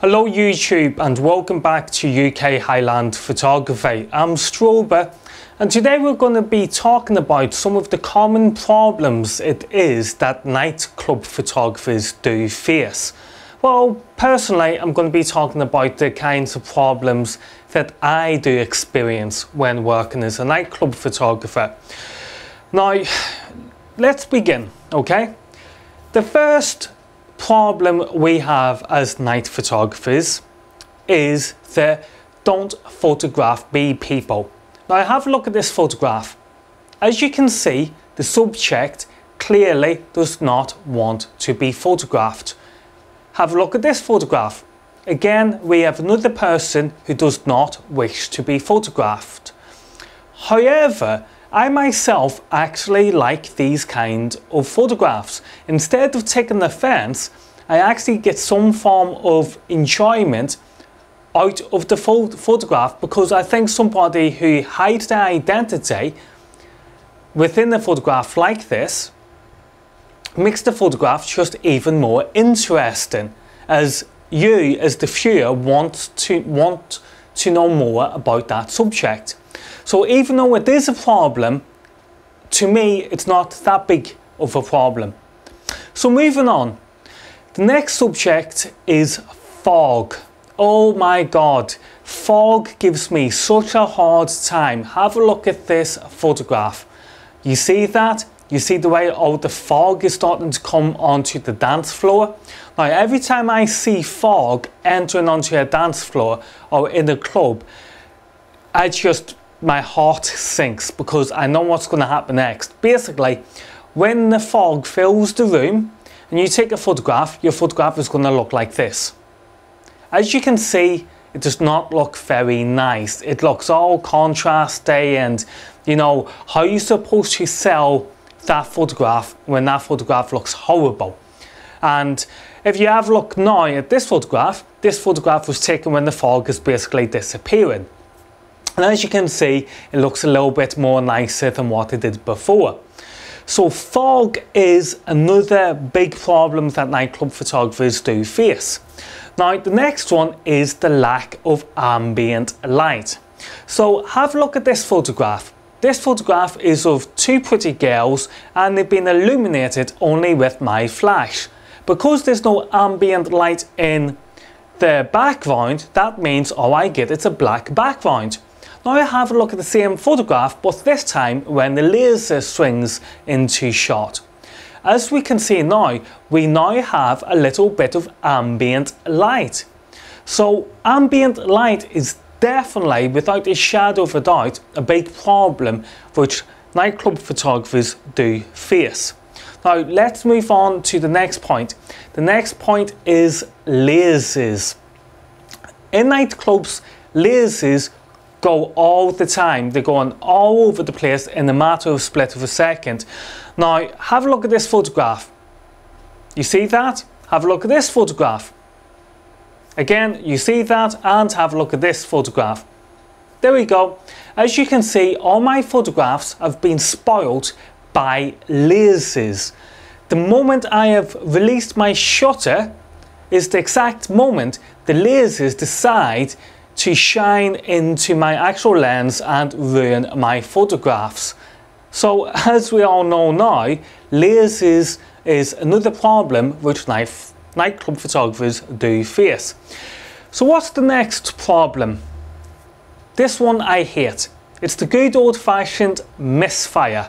Hello YouTube and welcome back to UK Highland Photography. I'm Strober and today we're going to be talking about some of the common problems it is that nightclub photographers do face. Well, personally I'm going to be talking about the kinds of problems that I do experience when working as a nightclub photographer. Now, let's begin, okay? The first problem we have as night photographers is the don't photograph me people. Now have a look at this photograph. As you can see, the subject clearly does not want to be photographed. Have a look at this photograph. Again, we have another person who does not wish to be photographed. However, I myself actually like these kind of photographs. Instead of taking offense, I actually get some form of enjoyment out of the photograph because I think somebody who hides their identity within a photograph like this makes the photograph just even more interesting, as you as the viewer want to know more about that subject. So even though it is a problem, to me it's not that big of a problem. So moving on, the next subject is fog. Oh my god, fog gives me such a hard time. Have a look at this photograph. You see that? You see the way the fog is starting to come onto the dance floor? Now every time I see fog entering onto a dance floor or in a club, my heart sinks because I know what's going to happen next. Basically, when the fog fills the room and you take a photograph, your photograph is going to look like this. As you can see, it does not look very nice. It looks all contrasty, and you know, how are you supposed to sell that photograph when that photograph looks horrible? And if you have a look now at this photograph was taken when the fog is basically disappearing. And as you can see, it looks a little bit more nicer than what it did before. So fog is another big problem that nightclub photographers do face. Now the next one is the lack of ambient light. So have a look at this photograph. This photograph is of two pretty girls and they've been illuminated only with my flash. Because there's no ambient light in the background, that means all I get is a black background. Now I have a look at the same photograph, but this time when the laser swings into shot. As we can see now, we now have a little bit of ambient light. So ambient light is definitely, without a shadow of a doubt, a big problem which nightclub photographers do face. Now let's move on to the next point. The next point is lasers. In nightclubs, lasers go all the time. They're going all over the place in a matter of split of a second. Now have a look at this photograph. You see that? Have a look at this photograph. Again, you see that, and have a look at this photograph. There we go. As you can see, all my photographs have been spoiled by lasers. The moment I have released my shutter is the exact moment the lasers decide to shine into my actual lens and ruin my photographs. So as we all know now, lasers is another problem which nightclub photographers do face. So what's the next problem? This one I hate. It's the good old-fashioned misfire.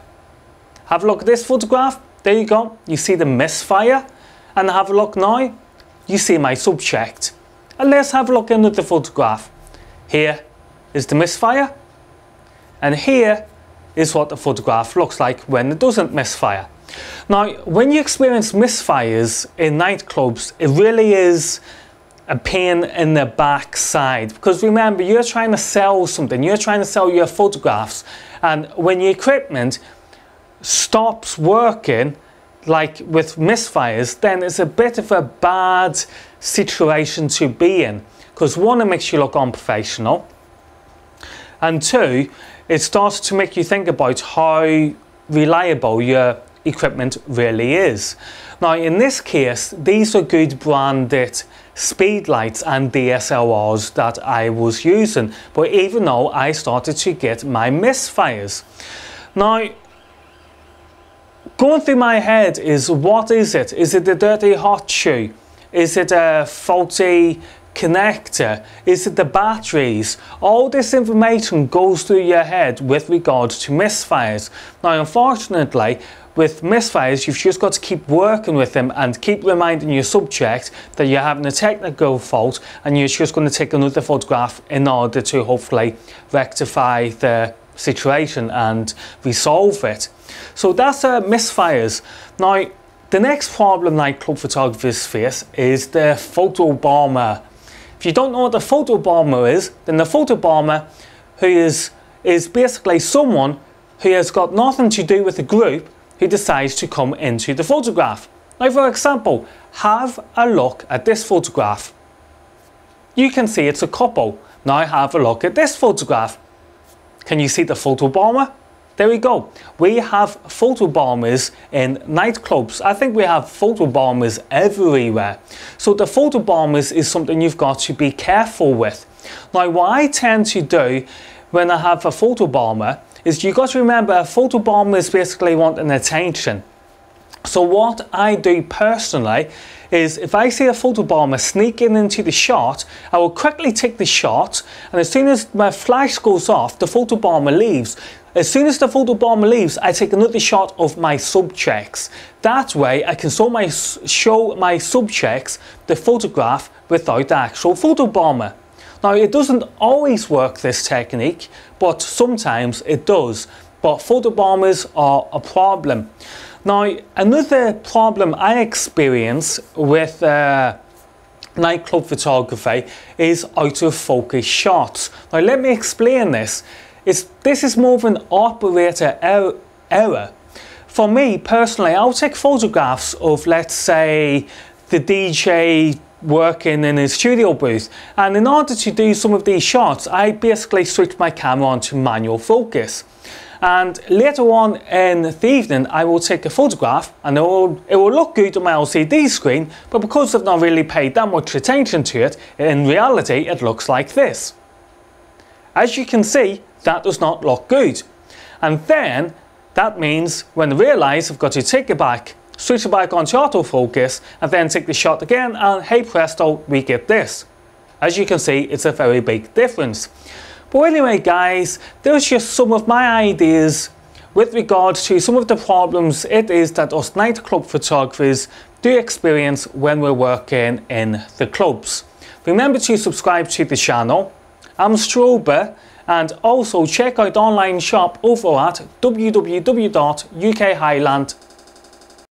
Have a look at this photograph. There you go. You see the misfire. And have a look now. You see my subject. And let's have a look at another photograph. Here is the misfire, and here is what the photograph looks like when it doesn't misfire. Now, when you experience misfires in nightclubs, it really is a pain in the backside, because remember, you're trying to sell something, you're trying to sell your photographs, and when your equipment stops working, like with misfires, then it's a bit of a bad situation to be in. Because one, it makes you look unprofessional, and two, it starts to make you think about how reliable your equipment really is. Now in this case, these are good branded speed lights and DSLRs that I was using, but even though I started to get my misfires. Now, going through my head is, what is it? Is it a dirty hot shoe? Is it a faulty connector? Is it the batteries? All this information goes through your head with regards to misfires. Now unfortunately, with misfires, you've just got to keep working with them and keep reminding your subject that you're having a technical fault, and you're just going to take another photograph in order to hopefully rectify the situation and resolve it. So that's misfires. Now the next problem nightclub photographers face is the photo bomber. If you don't know what the photo bomber is, then the photo bomber who is basically someone who has got nothing to do with the group who decides to come into the photograph. Now for example, have a look at this photograph. You can see it's a couple. Now have a look at this photograph. Can you see the photo bomber? There we go. We have photo bombers in nightclubs. I think we have photo bombers everywhere. So the photo bombers is something you've got to be careful with. Now what I tend to do when I have a photo bomber is, you've got to remember, a photo bomber is basically wanting attention. So what I do personally is, if I see a photo bomber sneaking into the shot, I will quickly take the shot, and as soon as my flash goes off, the photo bomber leaves. As soon as the photo bomber leaves, I take another shot of my subjects. That way I can show my subjects the photograph without the actual photo bomber. Now it doesn't always work, this technique, but sometimes it does. But photo bombers are a problem. Now another problem I experience with nightclub photography is out of focus shots. Now let me explain this. This is more of an operator error. For me personally, I'll take photographs of, let's say, the DJ working in his studio booth, and in order to do some of these shots, I basically switch my camera on to manual focus. And later on in the evening, I will take a photograph, and it will look good on my LCD screen, but because I've not really paid that much attention to it, in reality it looks like this. As you can see, that does not look good. And then that means when I realise, I've got to take it back, switch it back onto autofocus, and then take the shot again, and hey presto, we get this. As you can see, it's a very big difference. But anyway guys, there's just some of my ideas with regards to some of the problems it is that us nightclub photographers do experience when we're working in the clubs. Remember to subscribe to the channel. I'm Strober, and also check out online shop over at www.ukhighland.com.